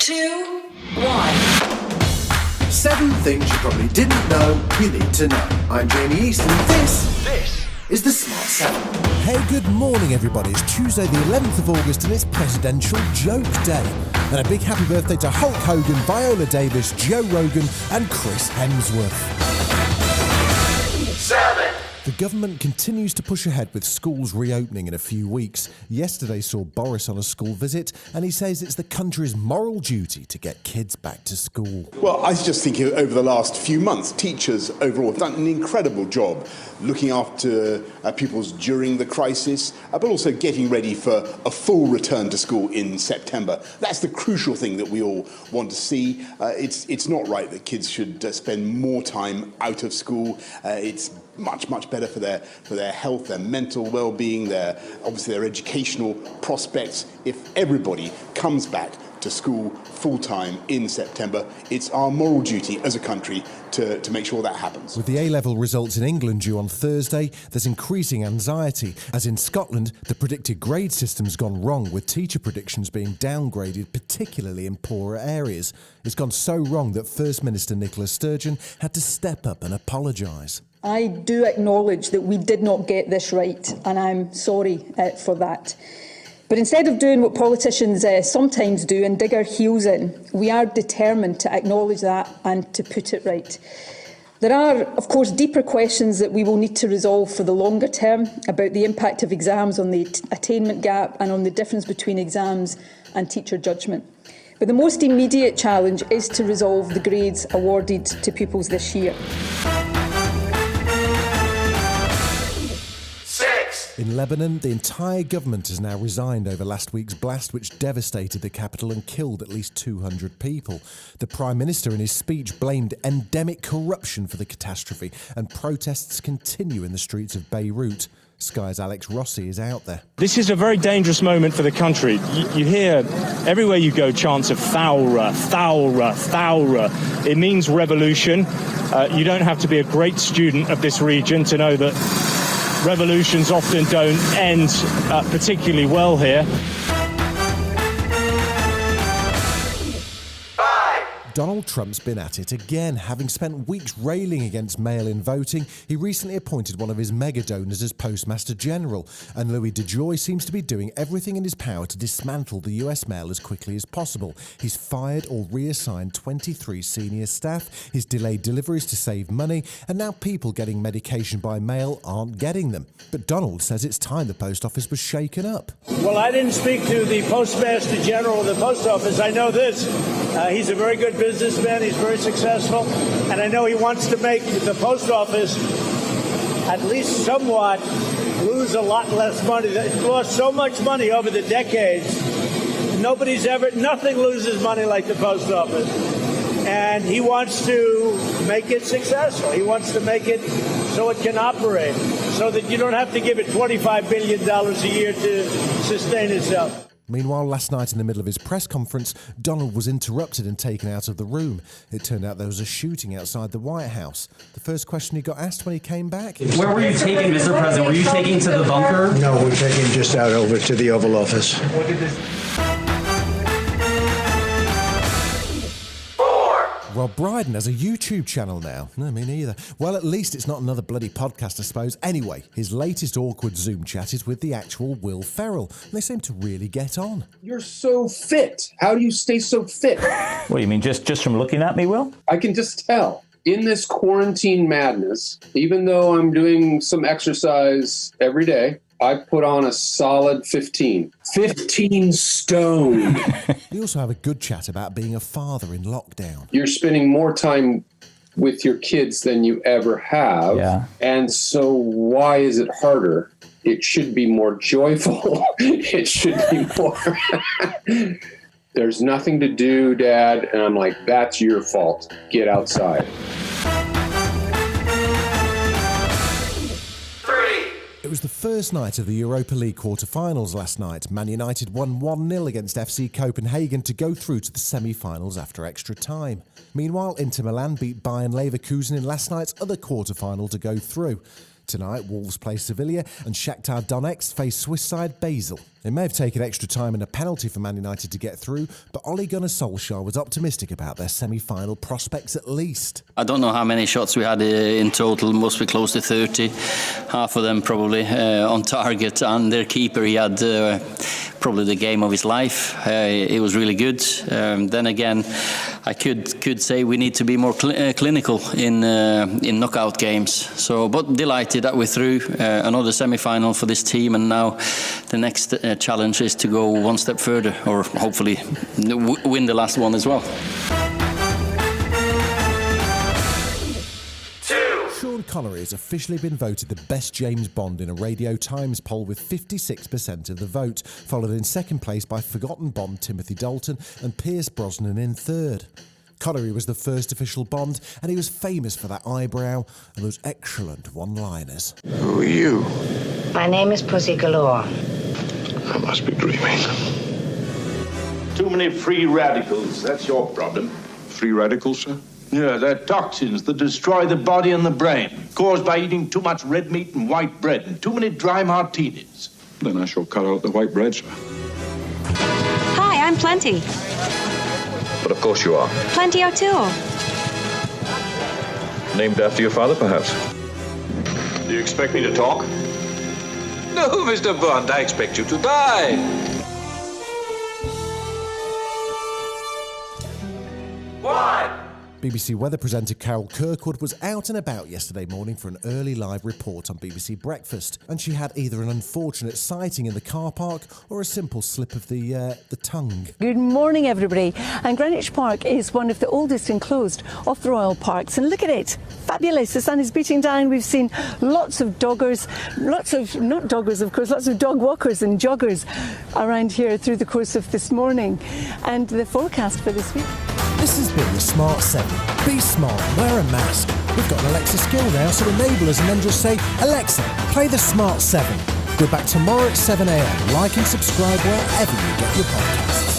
2, 1. 7 things you probably didn't know you need to know. I'm Jamie East, and this is the Smart 7. Hey, good morning, everybody. It's Tuesday, the 11th of August, and it's Presidential Joke Day. And a big happy birthday to Hulk Hogan, Viola Davis, Joe Rogan, and Chris Hemsworth. 7. The government continues to push ahead with schools reopening in a few weeks. Yesterday saw Boris on a school visit, and he says it's the country's moral duty to get kids back to school. Well, I just think over the last few months, teachers overall have done an incredible job looking after pupils during the crisis, but also getting ready for a full return to school in September. That's the crucial thing that we all want to see. It's not right that kids should spend more time out of school. It's much better for their health, their mental well-being, obviously their educational prospects. If everybody comes back to school full-time in September, it's our moral duty as a country to make sure that happens. With the A-level results in England due on Thursday, there's increasing anxiety, as in Scotland, the predicted grade system's gone wrong, with teacher predictions being downgraded, particularly in poorer areas. It's gone so wrong that First Minister Nicola Sturgeon had to step up and apologise. I do acknowledge that we did not get this right, and I'm sorry for that. But instead of doing what politicians sometimes do and dig our heels in, we are determined to acknowledge that and to put it right. There are, of course, deeper questions that we will need to resolve for the longer term about the impact of exams on the attainment gap and on the difference between exams and teacher judgment. But the most immediate challenge is to resolve the grades awarded to pupils this year. In Lebanon, the entire government has now resigned over last week's blast which devastated the capital and killed at least 200 people. The Prime Minister in his speech blamed endemic corruption for the catastrophe, and protests continue in the streets of Beirut. Sky's Alex Rossi is out there. This is a very dangerous moment for the country. You hear everywhere you go chants of Thawra, Thawra, Thawra. It means revolution. You don't have to be a great student of this region to know that revolutions often don't end particularly well here. Donald Trump's been at it again. Having spent weeks railing against mail-in voting, he recently appointed one of his mega donors as Postmaster General, and Louis DeJoy seems to be doing everything in his power to dismantle the US mail as quickly as possible. He's fired or reassigned 23 senior staff, he's delayed deliveries to save money, and now people getting medication by mail aren't getting them. But Donald says it's time the post office was shaken up. Well, I didn't speak to the Postmaster General of the Post Office. I know this. He's a very good businessman. He's very successful. And I know he wants to make the post office at least somewhat lose a lot less money. It's lost so much money over the decades. Nothing loses money like the post office. And he wants to make it successful. He wants to make it so it can operate, so that you don't have to give it $25 billion a year to sustain itself. Meanwhile, last night in the middle of his press conference, Donald was interrupted and taken out of the room. It turned out there was a shooting outside the White House. The first question he got asked when he came back... Where were you taking, Mr. President? Were you taking to the bunker? No, we're taking just out over to the Oval Office. Rob Brydon has a YouTube channel now. No, me neither. Well, at least it's not another bloody podcast, I suppose. Anyway, his latest awkward Zoom chat is with the actual Will Ferrell. They seem to really get on. You're so fit. How do you stay so fit? What do you mean, just from looking at me, Will? I can just tell. In this quarantine madness, even though I'm doing some exercise every day, I put on a solid 15. 15 stone. We also have a good chat about being a father in lockdown. You're spending more time with your kids than you ever have. Yeah. And so why is it harder? It should be more joyful. It should be more... There's nothing to do, Dad. And I'm like, that's your fault. Get outside. It was the first night of the Europa League quarter-finals last night. Man United won 1-0 against FC Copenhagen to go through to the semi-finals after extra time. Meanwhile, Inter Milan beat Bayern Leverkusen in last night's other quarter-final to go through. Tonight, Wolves play Sevilla and Shakhtar Donetsk face Swiss side Basel. It may have taken extra time and a penalty for Man United to get through, but Ole Gunnar Solskjaer was optimistic about their semi-final prospects at least. I don't know how many shots we had in total, must be close to 30. Half of them probably on target, and their keeper, he had probably the game of his life. It was really good. Then again, I could say we need to be more clinical in knockout games. So, but delighted that we're through another semi-final for this team, and now the next challenge is to go one step further, or hopefully win the last one as well. Sean Connery has officially been voted the best James Bond in a Radio Times poll with 56% of the vote, followed in second place by forgotten Bond Timothy Dalton and Pierce Brosnan in third. Connery was the first official Bond, and he was famous for that eyebrow and those excellent one-liners. Who are you? My name is Pussy Galore. I must be dreaming. Too many free radicals, that's your problem. Free radicals, sir? Yeah, they're toxins that destroy the body and the brain, caused by eating too much red meat and white bread and too many dry martinis. Then I shall cut out the white bread, sir. Hi, I'm Plenty. But of course you are. Plenty O'Toole. Named after your father, perhaps? Do you expect me to talk? No, Mr. Bond, I expect you to die. BBC weather presenter Carol Kirkwood was out and about yesterday morning for an early live report on BBC Breakfast, and she had either an unfortunate sighting in the car park or a simple slip of the tongue. Good morning, everybody. And Greenwich Park is one of the oldest enclosed of the Royal Parks, and look at it, fabulous. The sun is beating down. We've seen lots of doggers, lots of dog walkers and joggers around here through the course of this morning. And the forecast for this week. This has been the Smart 7. Be smart, wear a mask. We've got an Alexa skill now, so enable us and then just say, Alexa, play the Smart 7. We're back tomorrow at 7 a.m. Like and subscribe wherever you get your podcasts.